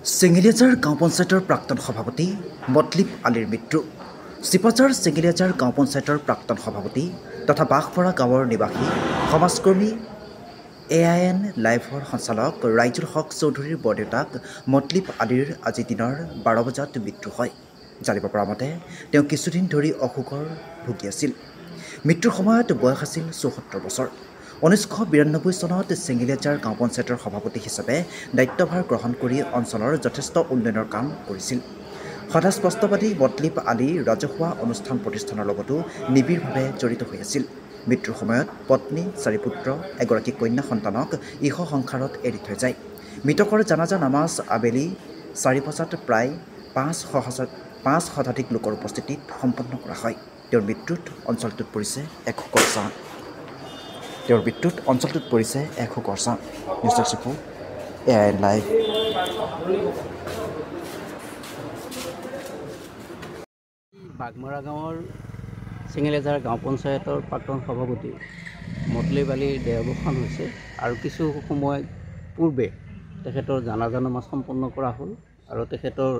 চেঙেলীয়াজাৰ গাঁও পঞ্চায়তৰ প্ৰাক্তন সভাপতি মতলিব আলীৰ মৃত্যু। চিপাঝাৰ চেঙেলীয়াজাৰ গাঁও পঞ্চায়তৰ প্ৰাক্তন সভাপতি তথা বাঘপৰা গাঁৱৰ নিবাসী সমাজকৰ্মী AIN লাইভৰ সঞ্চালক ৰাইজুল হক চৌধুৰীৰ বৰদেউতাক মতলিব আলীৰ আজি দিনৰ 12 বজাত মৃত্যু হয়। জানিব পৰা মতে তেওঁ কিছুদিন ধৰি অসুখৰ ভুগি আছিল। মৃত্যুৰ সময়ত বয়স আছিল 74 বছৰ। 1992 চনত চেঙেলীয়াজাৰ গাঁও পঞ্চায়তৰ সভাপতি হিচাপে দায়িত্বভাৰ গ্ৰহণ কৰি অঞ্চলৰ যথেষ্ট উন্নয়নৰ কাম কৰিছিল। সদাস্পষ্টবাদী মতলিব আলী ৰাজহুৱা অনুষ্ঠান প্ৰতিষ্ঠানৰ লগতো নিবিড়ভাৱে জড়িত হৈ আছিল। মৃত্যুৰ সময়ত পত্নী 4 পুত্ৰ এগৰাকী কন্যা সন্তানক ইহ সংসাৰত এৰি থৈ যায়। মৃতকৰ জানাজা নামাজ আবেলি 4 বজাত প্ৰায় 5 শতাধিক লোকৰ উপস্থিতিত সম্পন্ন কৰা হয়। তেওঁৰ মৃত্যুত অঞ্চলটোত পৰিছে এক শোকৰ ছাঁ। News desk report AIN live. Baghmara গাঁৱৰ চেঙেলীয়াজাৰ গাঁও পঞ্চায়তৰ প্ৰাক্তন সভাপতি মতলিব আলীৰ দেহাৱসান হৈছে আৰু কিছু সময় পূৰ্বে তেখেতৰ জানাজা নামাজ সম্পন্ন কৰা হ'ল আৰু তেখেতৰ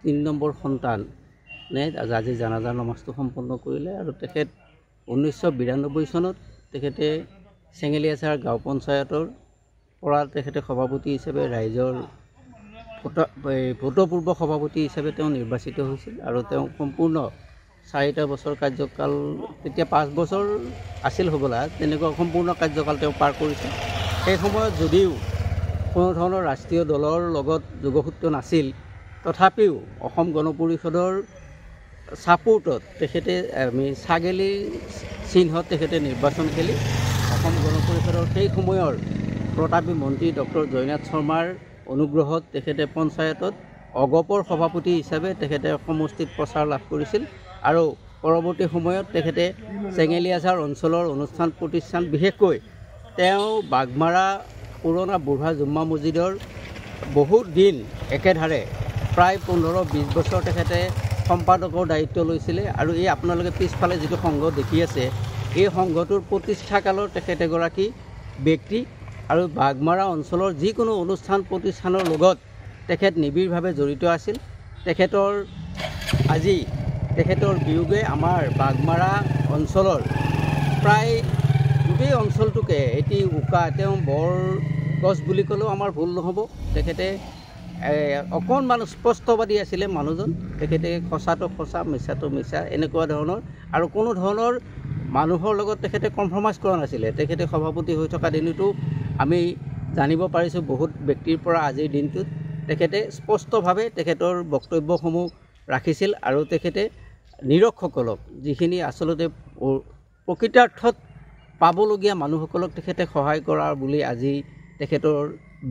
3 নম্বৰ সন্তানে আজি জানাজা নামাজটো সম্পন্ন কৰিলে আৰু তেখেত 1992 চনত তেখেতে চেঙেলীয়াজাৰ গাঁও পঞ্চায়তৰ পৰা তেখেতে সভাপতি হিচাপে ৰাইজৰ ভূতপূৰ্ব সভাপতি হিচাপে তেওঁ নিৰ্বাচিত হৈছিল আৰু তেওঁ সম্পূৰ্ণ 4টা বছৰ কাৰ্যকাল, তেতিয়া 5 বছৰ আছিল হ'বলা, তেনেকুৱা সম্পূৰ্ণ কাৰ্যকাল তেওঁ পাৰ কৰিছিল। সেই সময়ত যদিও কোনো ধৰণৰ ৰাষ্ট্ৰীয় দলৰ লগত যোগসূত্ৰ নাছিল, তথাপিও অসম গণ পৰিষদৰ ছাপোৰ্টত তেখেতে ছাগেলীৰ চিহ্নত তেখেতে নিৰ্বাচন খেলি অসম গণ পৰিষদৰ সেই সময়ৰ প্ৰতাপী মন্ত্ৰী ডক্টৰ জয়নাথ শৰ্মাৰ অনুগ্ৰহত তেখেতে পঞ্চায়তত অগপৰ সভাপতি হিচাপে তেখেতে সমষ্টিত প্ৰচাৰ লাভ কৰিছিল আৰু পৰৱৰ্তী সময়ত তেখেতে চেঙেলীয়াজাৰ অঞ্চলৰ অনুষ্ঠান প্ৰতিষ্ঠান, বিশেষকৈ তেওঁ বাঘমাৰা পুৰণা বুঢ়া জুম্মা মছজিদৰ বহুত দিন একেধাৰে প্ৰায় 15-20 বছৰ তেখেতে সম্পাদকৰ দায়িত্ব লৈছিলে আৰু এই আপোনালোকে পিছফালে যিটো সংঘ দেখি আছে, এই সংঘটোৰ প্ৰতিষ্ঠাকালৰ তেখেত এগৰাকী ব্যক্তি আৰু বাঘমাৰা অঞ্চলৰ যিকোনো অনুষ্ঠান প্ৰতিষ্ঠানৰ লগত তেখেত নিবিড়ভাৱে জড়িত আছিল। তেখেতৰ বিয়োগে আমাৰ বাঘমাৰা অঞ্চলৰ প্ৰায় গোটেই অঞ্চলটোকে এটি তেওঁ বৰ গছ বুলি ক'লেও আমাৰ ভুল নহ'ব। তেখেতে অকণমান স্পষ্টবাদী আছিলে মানুহজন। তেখেতে সঁচাটো সঁচা, মিছাটো মিছা, এনেকুৱা ধৰণৰ আৰু কোনো ধৰণৰ মানুহৰ লগত তেখেতে কম্প্ৰমাইজ কৰা নাছিলে। তেখেতে সভাপতি হৈ থকা দিনতো আমি জানিব পাৰিছোঁ বহুত ব্যক্তিৰ পৰা আজিৰ দিনটোত তেখেতে স্পষ্টভাৱে তেখেতৰ বক্তব্যসমূহ ৰাখিছিল আৰু তেখেতে নিৰক্ষসকলক, যিখিনি আচলতে প্ৰকৃতাৰ্থত পাবলগীয়া মানুহসকলক তেখেতে সহায় কৰা বুলি আজি তেখেতৰ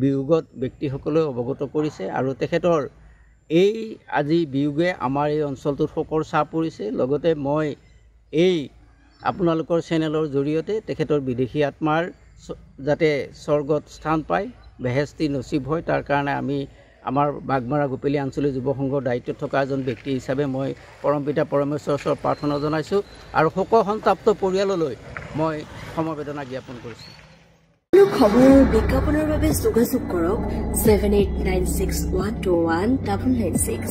বিয়োগত ব্যক্তিসকলেও অৱগত কৰিছে আৰু তেখেতৰ এই আজি বিয়োগে আমাৰ এই অঞ্চলটোত শোকৰ ছাঁ পৰিছে। লগতে মই এই আপোনালোকৰ চেনেলৰ জৰিয়তে তেখেতৰ বিদেশী আত্মাৰ যাতে স্বৰ্গত স্থান পায়, বেহেস্তি নচিব হয়, তাৰ কাৰণে আমি আমাৰ বাঘমাৰা গোপেলী আঞ্চলিক যুৱ সংঘৰ দায়িত্বত থকা এজন ব্যক্তি হিচাপে মই পৰমপিতা পৰমেশ্বৰৰ ওচৰত প্ৰাৰ্থনা জনাইছোঁ আৰু শোক সন্তপ্ত পৰিয়াললৈ মই সমবেদনা জ্ঞাপন কৰিছোঁ। খবৰৰ বিজ্ঞাপনৰ বাবে যোগাযোগ কৰক 7896121996।